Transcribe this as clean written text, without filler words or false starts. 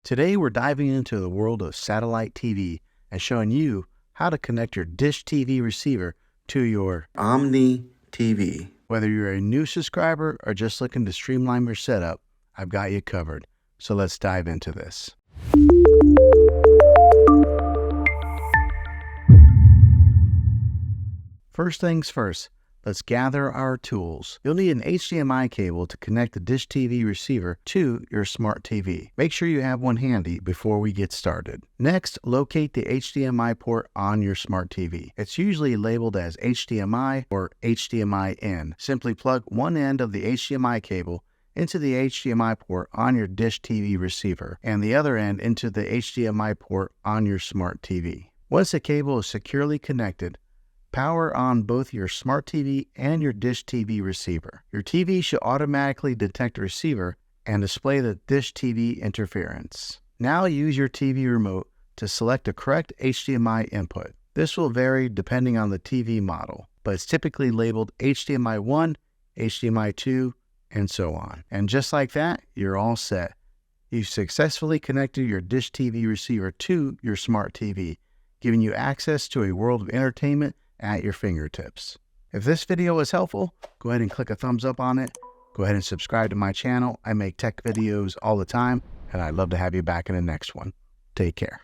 Today we're diving into the world of satellite TV and showing you how to connect your Dish TV receiver to your Omni TV. Whether you're a new subscriber or just looking to streamline your setup, I've got you covered. So let's dive into this. First things first, let's gather our tools. You'll need an HDMI cable to connect the Dish TV receiver to your smart TV. Make sure you have one handy before we get started. Next, locate the HDMI port on your smart TV. It's usually labeled as HDMI or HDMI-in. Simply plug one end of the HDMI cable into the HDMI port on your Dish TV receiver and the other end into the HDMI port on your smart TV. Once the cable is securely connected, power on both your smart TV and your Dish TV receiver. Your TV should automatically detect the receiver and display the Dish TV interference. Now use your TV remote to select the correct HDMI input. This will vary depending on the TV model, but it's typically labeled HDMI 1, HDMI 2, and so on. And just like that, you're all set. You've successfully connected your Dish TV receiver to your smart TV, giving you access to a world of entertainment at your fingertips. If this video was helpful, go ahead and click a thumbs up on it. Go ahead and subscribe to my channel. I make tech videos all the time, and I'd love to have you back in the next one. Take care.